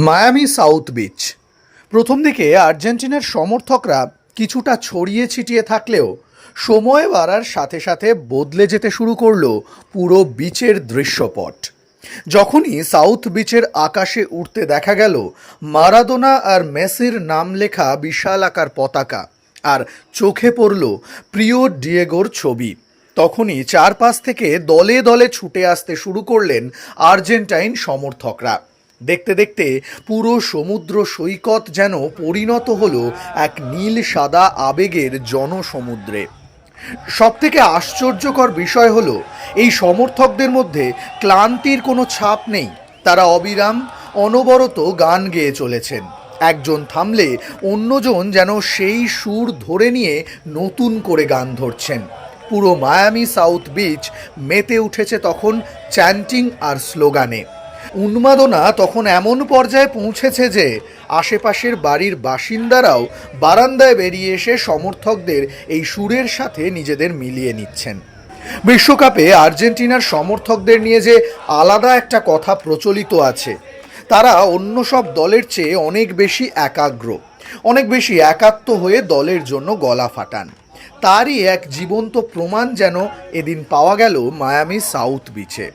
Miami south beach. প্রথম দিকে আর্জেন্টিনার সমর্থকরা কিছুটা ছড়িয়ে ছিটিয়ে থাকলেও সময় বাড়ার সাথে সাথে বদলে যেতে শুরু করলো পুরো বিচের দৃশ্যপট। যখনই সাউথ বিচের আকাশে উঠতে দেখা গেল মারাদোনা আর মেসির নাম লেখা বিশাল আকার পতাকা, আর চোখে পড়ল প্রিয় ডিয়েগোর ছবি, তখনই চারপাশ থেকে দলে দলে ছুটে আসতে শুরু করলেন আর্জেন্টাইন সমর্থকরা। দেখতে দেখতে পুরো সমুদ্র সৈকত যেন পরিণত হলো এক নীল সাদা আবেগের জনসমুদ্রে। সবথেকে আশ্চর্যকর বিষয় হলো এই সমর্থকদের মধ্যে ক্লান্তির কোনো ছাপ নেই। তারা অবিরাম অনবরত গান গেয়ে চলেছেন। একজন থামলে অন্যজন যেন সেই সুর ধরে নিয়ে নতুন করে গান ধরছেন। পুরো মায়ামি সাউথ বিচ মেতে উঠেছে তখন চ্যান্টিং আর স্লোগানে। উন্মাদনা তখন এমন পর্যায়ে পৌঁছেছে যে আশেপাশের বাড়ির বাসিন্দারাও বারান্দায় বেরিয়ে এসে সমর্থকদের এই সুরের সাথে নিজেদের মিলিয়ে নিচ্ছেন। বিশ্বকাপে আর্জেন্টিনার সমর্থকদের নিয়ে যে আলাদা একটা কথা প্রচলিত আছে, তারা অন্য সব দলের চেয়ে অনেক বেশি একাগ্র, অনেক বেশি একাত্ম হয়ে দলের জন্য গলা ফাটান। তারই এক জীবন্ত প্রমাণ যেন এদিন পাওয়া গেল মায়ামি সাউথ বিচে।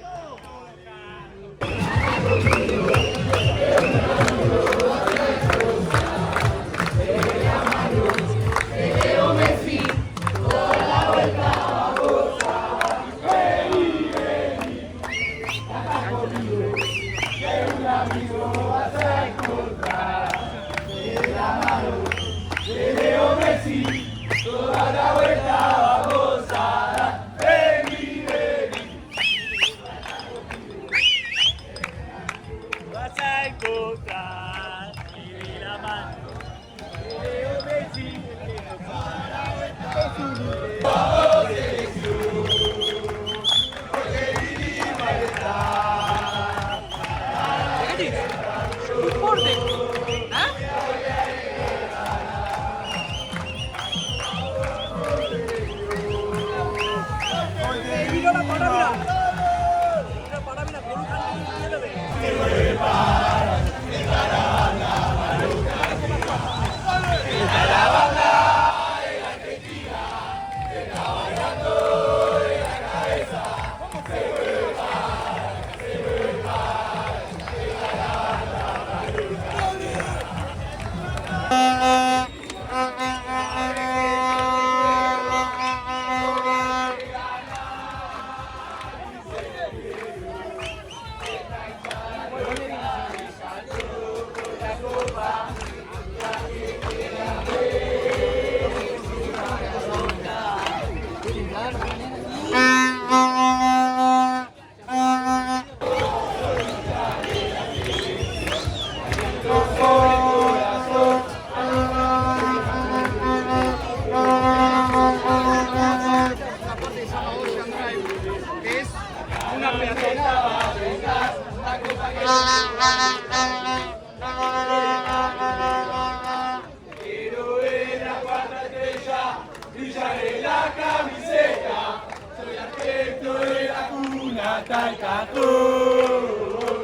Tal cajón,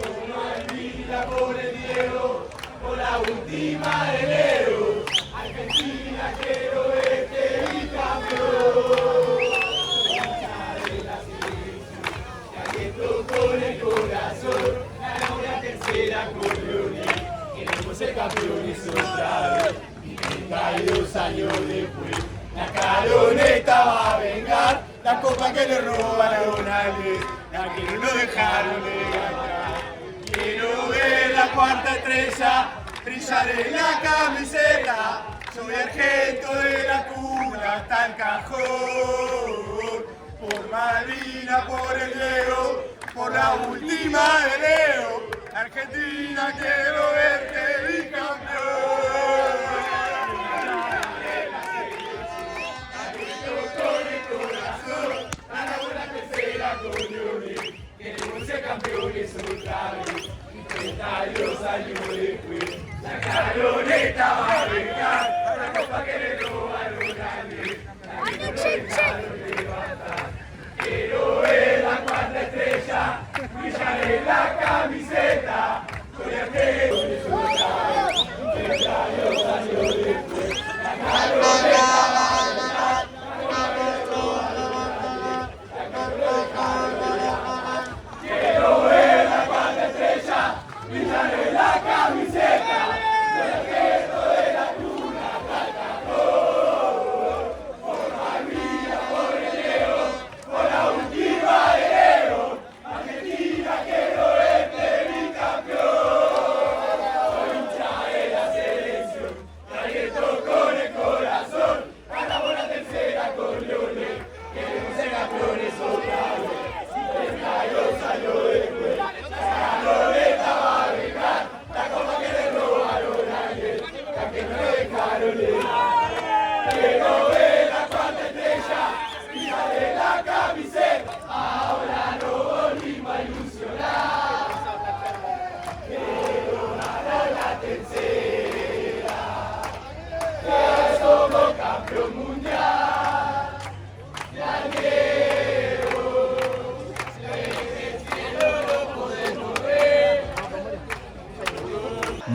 como el vida por el Diego, por la última de enero, Argentina quiero verte bicampeón. De la selección, que aliento con el corazón, ganamos la tercera corona, queremos ser campeones otra vez, y 32 años después, la caroneta va a vengar. La copa que le roban a Donales, la que no dejaron de ganar. Quiero ver la cuarta estrella brillar en la camiseta. Soy argento de la cuna hasta el cajón. Por Malvina, por el Diego, por la última de Leo. Argentina, quiero verte bicampeón. Queremos ser campeones otra vez, y 32 años después, la caroneta va a vengar, la copa que le robaron a Dios, la que no dejaron de levantar. Quiero ver la cuarta estrella brillar en la camiseta, soy argentino.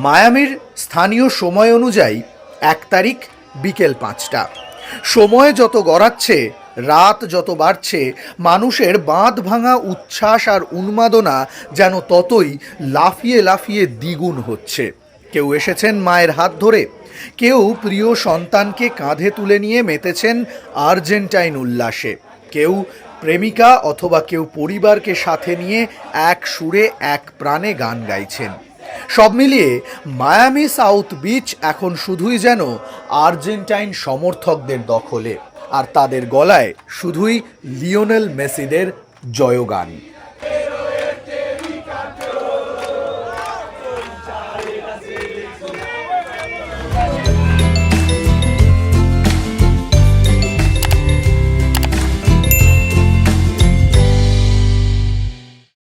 মায়ামির স্থানীয় সময় অনুযায়ী 1 তারিখ বিকেল 5টা। সময় যত গড়াচ্ছে, রাত যত বাড়ছে, মানুষের বাঁধ ভাঙা উচ্ছ্বাস আর উন্মাদনা যেন ততই লাফিয়ে লাফিয়ে দ্বিগুণ হচ্ছে। কেউ এসেছেন মায়ের হাত ধরে, কেউ প্রিয় সন্তানকে কাঁধে তুলে নিয়ে মেতেছেন আর্জেন্টাইন উল্লাসে, কেউ প্রেমিকা অথবা কেউ পরিবারকে সাথে নিয়ে এক সুরে এক প্রাণে গান গাইছেন। সব মিলিয়ে মায়ামি সাউথ বিচ এখন শুধুই যেন আর্জেন্টাইন সমর্থকদের দখলে, আর তাদের গলায় শুধুই লিওনেল মেসিদের জয়গান।